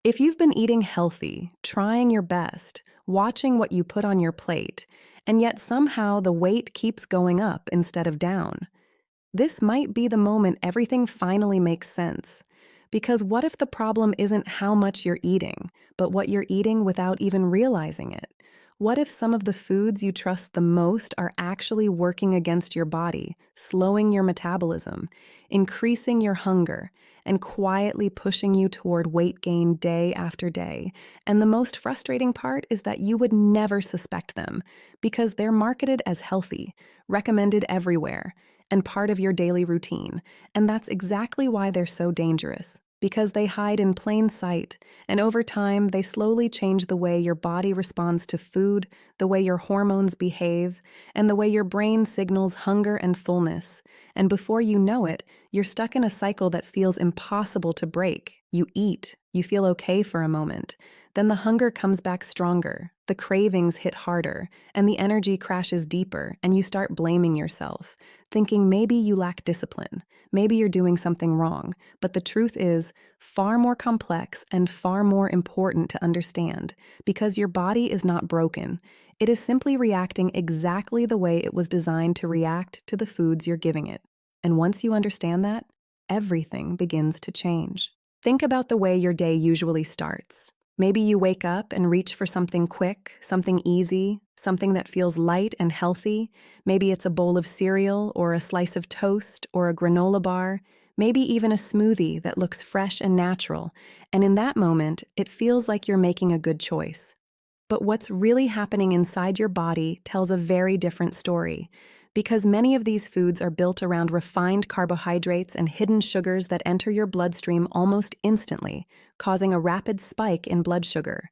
If you've been eating healthy, trying your best, watching what you put on your plate, and yet somehow the weight keeps going up instead of down, this might be the moment everything finally makes sense. Because what if the problem isn't how much you're eating, but what you're eating without even realizing it? What if some of the foods you trust the most are actually working against your body, slowing your metabolism, increasing your hunger, and quietly pushing you toward weight gain day after day? And the most frustrating part is that you would never suspect them because they're marketed as healthy, recommended everywhere, and part of your daily routine. And that's exactly why they're so dangerous. Because they hide in plain sight, and over time, they slowly change the way your body responds to food, the way your hormones behave, and the way your brain signals hunger and fullness. And before you know it, you're stuck in a cycle that feels impossible to break. You eat, you feel okay for a moment. Then the hunger comes back stronger, the cravings hit harder, and the energy crashes deeper, and you start blaming yourself, thinking maybe you lack discipline, maybe you're doing something wrong. But the truth is far more complex and far more important to understand, because your body is not broken. It is simply reacting exactly the way it was designed to react to the foods you're giving it. And once you understand that, everything begins to change. Think about the way your day usually starts. Maybe you wake up and reach for something quick, something easy, something that feels light and healthy. Maybe it's a bowl of cereal or a slice of toast or a granola bar, maybe even a smoothie that looks fresh and natural. And in that moment, it feels like you're making a good choice. But what's really happening inside your body tells a very different story. Because many of these foods are built around refined carbohydrates and hidden sugars that enter your bloodstream almost instantly, causing a rapid spike in blood sugar.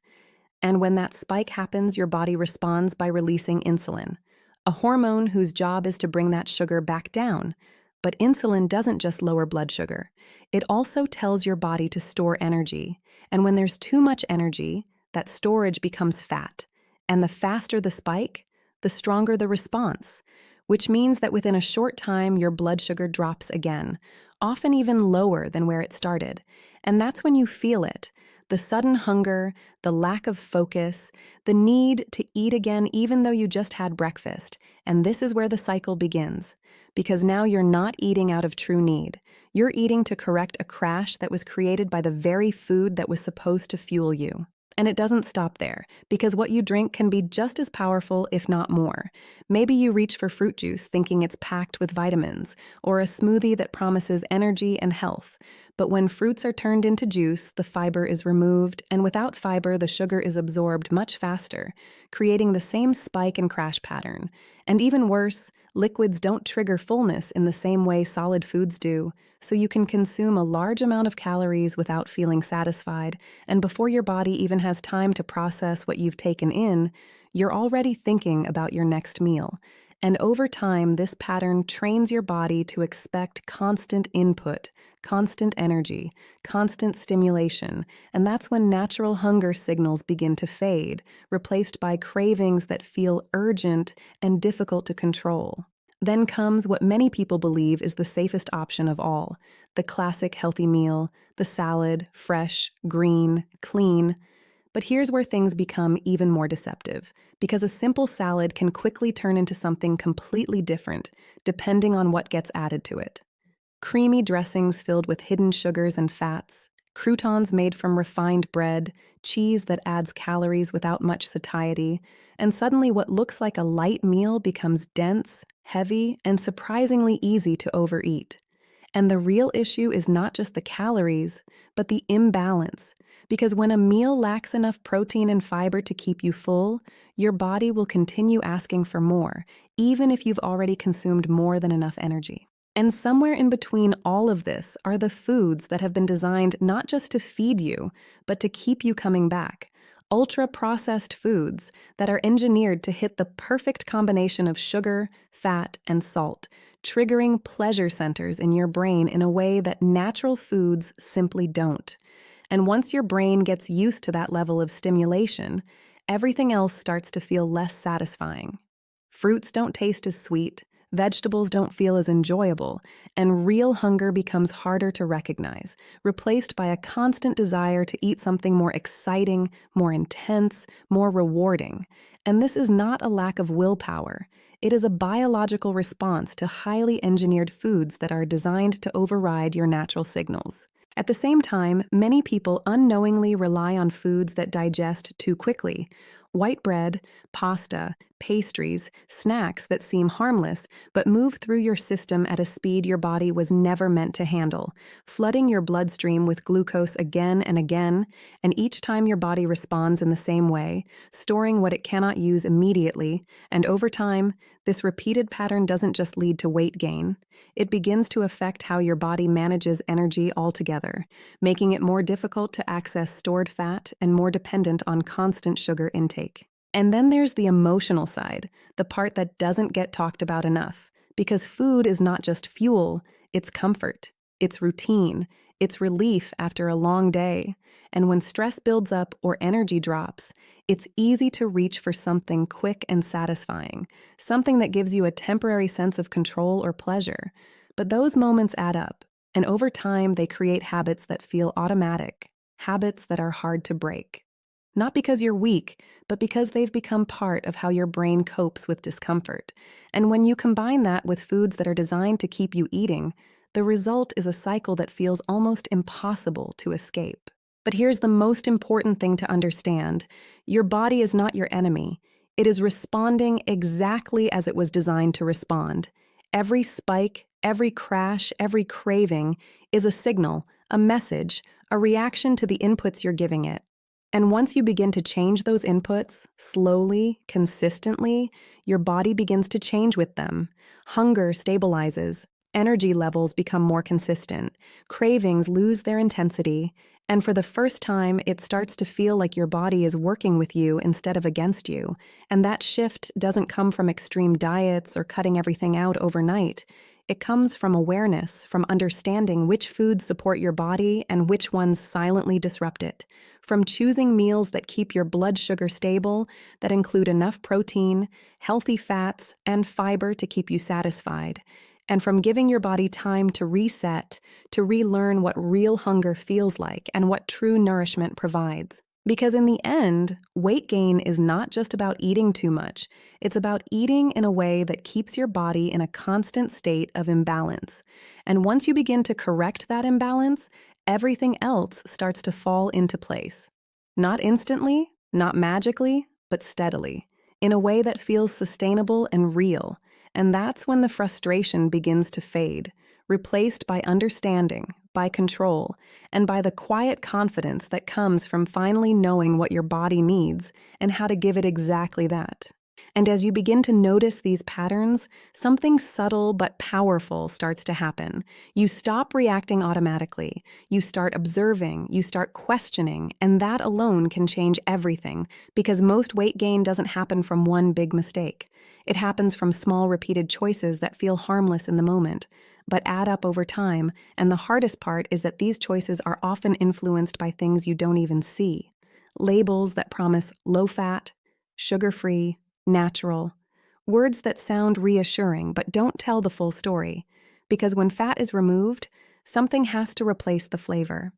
And when that spike happens, your body responds by releasing insulin, a hormone whose job is to bring that sugar back down. But insulin doesn't just lower blood sugar. It also tells your body to store energy. And when there's too much energy, that storage becomes fat. And the faster the spike, the stronger the response, which means that within a short time, your blood sugar drops again, often even lower than where it started. And that's when you feel it. The sudden hunger, the lack of focus, the need to eat again even though you just had breakfast. And this is where the cycle begins. Because now you're not eating out of true need. You're eating to correct a crash that was created by the very food that was supposed to fuel you. And it doesn't stop there, because what you drink can be just as powerful, if not more. Maybe you reach for fruit juice thinking it's packed with vitamins, or a smoothie that promises energy and health. But when fruits are turned into juice, the fiber is removed, and without fiber, the sugar is absorbed much faster, creating the same spike and crash pattern. And even worse, liquids don't trigger fullness in the same way solid foods do, so you can consume a large amount of calories without feeling satisfied, and before your body even has time to process what you've taken in, you're already thinking about your next meal. And over time, this pattern trains your body to expect constant input, constant energy, constant stimulation, and that's when natural hunger signals begin to fade, replaced by cravings that feel urgent and difficult to control. Then comes what many people believe is the safest option of all, the classic healthy meal, the salad, fresh, green, clean. But here's where things become even more deceptive, because a simple salad can quickly turn into something completely different, depending on what gets added to it. Creamy dressings filled with hidden sugars and fats, croutons made from refined bread, cheese that adds calories without much satiety, and suddenly what looks like a light meal becomes dense, heavy, and surprisingly easy to overeat. And the real issue is not just the calories, but the imbalance. Because when a meal lacks enough protein and fiber to keep you full, your body will continue asking for more, even if you've already consumed more than enough energy. And somewhere in between all of this are the foods that have been designed not just to feed you, but to keep you coming back. Ultra-processed foods that are engineered to hit the perfect combination of sugar, fat, and salt, triggering pleasure centers in your brain in a way that natural foods simply don't. And once your brain gets used to that level of stimulation, everything else starts to feel less satisfying. Fruits don't taste as sweet, Vegetables don't feel as enjoyable, and real hunger becomes harder to recognize, replaced by a constant desire to eat something more exciting, more intense, more rewarding. And this is not a lack of willpower. It is a biological response to highly engineered foods that are designed to override your natural signals. At the same time, many people unknowingly rely on foods that digest too quickly. White bread, pasta, pastries, snacks that seem harmless but move through your system at a speed your body was never meant to handle, flooding your bloodstream with glucose again and again, and each time your body responds in the same way, storing what it cannot use immediately, and over time, this repeated pattern doesn't just lead to weight gain. It begins to affect how your body manages energy altogether, making it more difficult to access stored fat and more dependent on constant sugar intake. And then there's the emotional side, the part that doesn't get talked about enough, because food is not just fuel, it's comfort, it's routine, it's relief after a long day. And when stress builds up or energy drops, it's easy to reach for something quick and satisfying, something that gives you a temporary sense of control or pleasure. But those moments add up, and over time they create habits that feel automatic, habits that are hard to break. Not because you're weak, but because they've become part of how your brain copes with discomfort. And when you combine that with foods that are designed to keep you eating, the result is a cycle that feels almost impossible to escape. But here's the most important thing to understand. Your body is not your enemy. It is responding exactly as it was designed to respond. Every spike, every crash, every craving is a signal, a message, a reaction to the inputs you're giving it. And once you begin to change those inputs, slowly, consistently, your body begins to change with them. Hunger stabilizes, energy levels become more consistent, cravings lose their intensity, and for the first time, it starts to feel like your body is working with you instead of against you. And that shift doesn't come from extreme diets or cutting everything out overnight. It comes from awareness, from understanding which foods support your body and which ones silently disrupt it, from choosing meals that keep your blood sugar stable, that include enough protein, healthy fats, and fiber to keep you satisfied, and from giving your body time to reset, to relearn what real hunger feels like and what true nourishment provides. Because in the end, weight gain is not just about eating too much. It's about eating in a way that keeps your body in a constant state of imbalance. And once you begin to correct that imbalance, everything else starts to fall into place. Not instantly, not magically, but steadily, in a way that feels sustainable and real. And that's when the frustration begins to fade, replaced by understanding, by control, and by the quiet confidence that comes from finally knowing what your body needs and how to give it exactly that. And as you begin to notice these patterns, something subtle but powerful starts to happen. You stop reacting automatically. You start observing, you start questioning, and that alone can change everything, because most weight gain doesn't happen from one big mistake. It happens from small repeated choices that feel harmless in the moment, but add up over time, and the hardest part is that these choices are often influenced by things you don't even see. Labels that promise low-fat, sugar-free, natural. Words that sound reassuring but don't tell the full story. Because when fat is removed, something has to replace the flavor.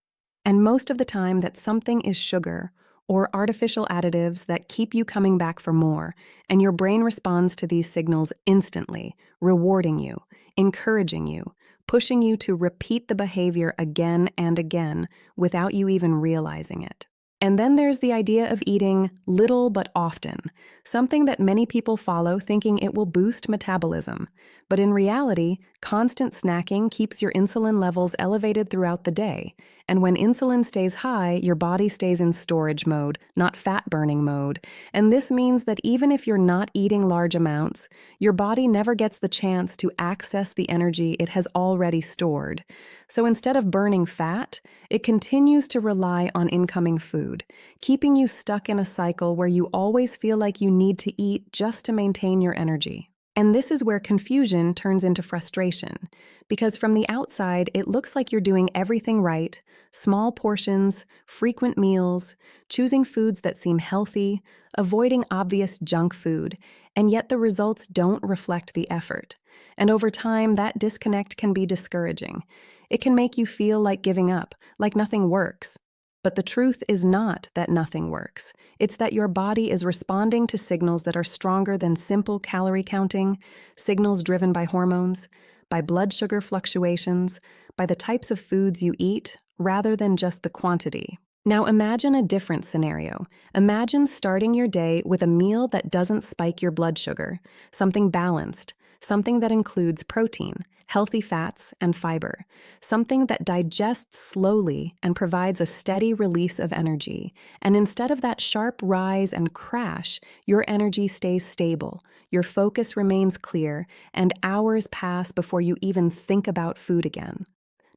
And most of the time that something is sugar or artificial additives that keep you coming back for more, and your brain responds to these signals instantly, rewarding you, encouraging you, pushing you to repeat the behavior again and again without you even realizing it. And then there's the idea of eating little but often, something that many people follow thinking it will boost metabolism. But in reality, constant snacking keeps your insulin levels elevated throughout the day. And when insulin stays high, your body stays in storage mode, not fat-burning mode. And this means that even if you're not eating large amounts, your body never gets the chance to access the energy it has already stored. So instead of burning fat, it continues to rely on incoming food, keeping you stuck in a cycle where you always feel like you need to eat just to maintain your energy. And this is where confusion turns into frustration, because from the outside, it looks like you're doing everything right: small portions, frequent meals, choosing foods that seem healthy, avoiding obvious junk food, and yet the results don't reflect the effort. And over time, that disconnect can be discouraging. It can make you feel like giving up, like nothing works. But the truth is not that nothing works. It's that your body is responding to signals that are stronger than simple calorie counting, signals driven by hormones, by blood sugar fluctuations, by the types of foods you eat, rather than just the quantity. Now imagine a different scenario. Imagine starting your day with a meal that doesn't spike your blood sugar, something balanced, something that includes protein, healthy fats, and fiber, something that digests slowly and provides a steady release of energy. And instead of that sharp rise and crash, your energy stays stable, your focus remains clear, and hours pass before you even think about food again.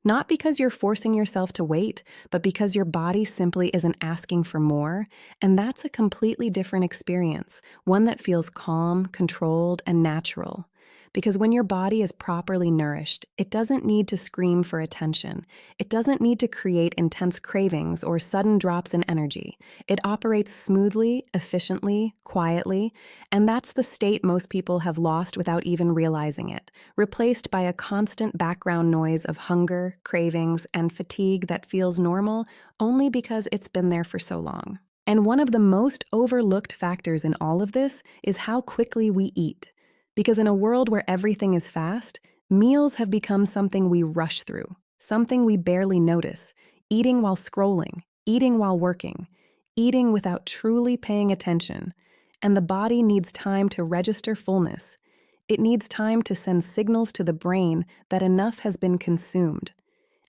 Not because you're forcing yourself to wait, but because your body simply isn't asking for more, and that's a completely different experience, one that feels calm, controlled, and natural. Because when your body is properly nourished, it doesn't need to scream for attention. It doesn't need to create intense cravings or sudden drops in energy. It operates smoothly, efficiently, quietly, and that's the state most people have lost without even realizing it, replaced by a constant background noise of hunger, cravings, and fatigue that feels normal only because it's been there for so long. And one of the most overlooked factors in all of this is how quickly we eat. Because in a world where everything is fast, meals have become something we rush through, something we barely notice, eating while scrolling, eating while working, eating without truly paying attention. And the body needs time to register fullness. It needs time to send signals to the brain that enough has been consumed.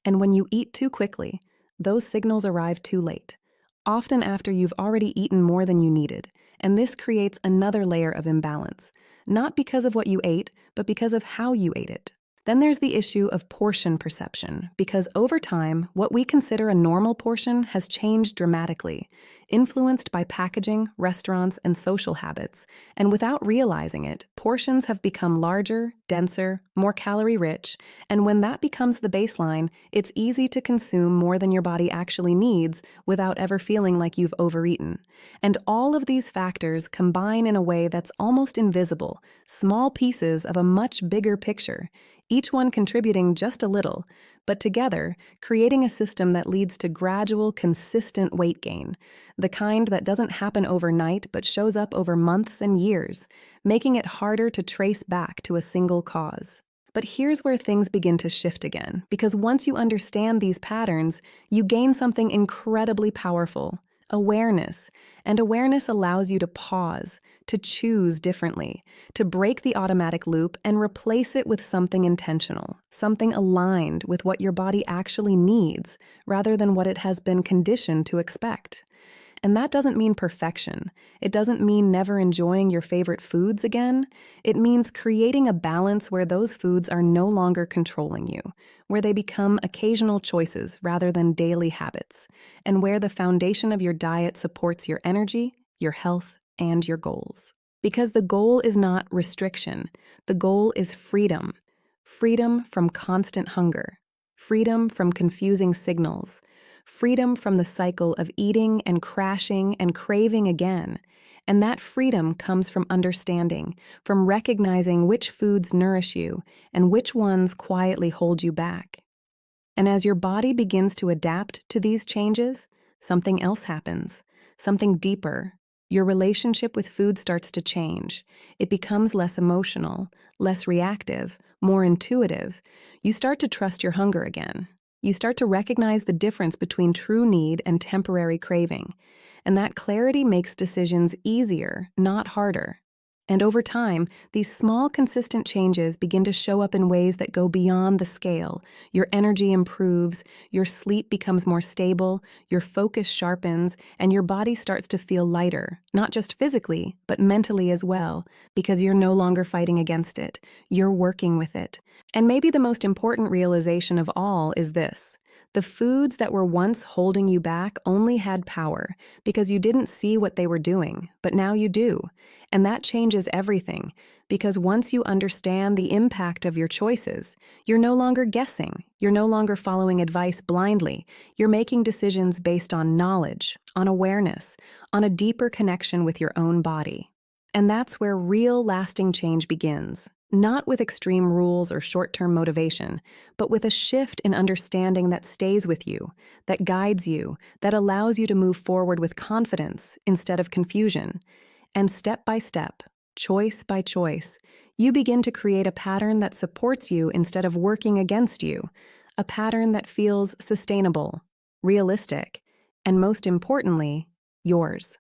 And when you eat too quickly, those signals arrive too late, often after you've already eaten more than you needed. And this creates another layer of imbalance. Not because of what you ate, but because of how you ate it. Then there's the issue of portion perception, because over time, what we consider a normal portion has changed dramatically, influenced by packaging, restaurants, and social habits. And without realizing it, portions have become larger, denser, more calorie-rich, and when that becomes the baseline, it's easy to consume more than your body actually needs without ever feeling like you've overeaten. And all of these factors combine in a way that's almost invisible, small pieces of a much bigger picture, each one contributing just a little, but together creating a system that leads to gradual, consistent weight gain, the kind that doesn't happen overnight but shows up over months and years, making it harder to trace back to a single cause. But here's where things begin to shift again, because once you understand these patterns, you gain something incredibly powerful: awareness. And awareness allows you to pause, to choose differently, to break the automatic loop and replace it with something intentional, something aligned with what your body actually needs, rather than what it has been conditioned to expect. And that doesn't mean perfection. It doesn't mean never enjoying your favorite foods again. It means creating a balance where those foods are no longer controlling you, where they become occasional choices rather than daily habits, and where the foundation of your diet supports your energy, your health, and your goals. Because the goal is not restriction. The goal is freedom. Freedom from constant hunger. Freedom from confusing signals. Freedom from the cycle of eating and crashing and craving again. And that freedom comes from understanding, from recognizing which foods nourish you and which ones quietly hold you back. And as your body begins to adapt to these changes, something else happens, something deeper. Your relationship with food starts to change. It becomes less emotional, less reactive, more intuitive. You start to trust your hunger again. You start to recognize the difference between true need and temporary craving. And that clarity makes decisions easier, not harder. And over time, these small, consistent changes begin to show up in ways that go beyond the scale. Your energy improves, your sleep becomes more stable, your focus sharpens, and your body starts to feel lighter, not just physically, but mentally as well, because you're no longer fighting against it. You're working with it. And maybe the most important realization of all is this: The foods that were once holding you back only had power because you didn't see what they were doing, but now you do. And that changes everything because once you understand the impact of your choices, you're no longer guessing, you're no longer following advice blindly, you're making decisions based on knowledge, on awareness, on a deeper connection with your own body. And that's where real lasting change begins. Not with extreme rules or short-term motivation, but with a shift in understanding that stays with you, that guides you, that allows you to move forward with confidence instead of confusion. And step by step, choice by choice, you begin to create a pattern that supports you instead of working against you, a pattern that feels sustainable, realistic, and most importantly, yours.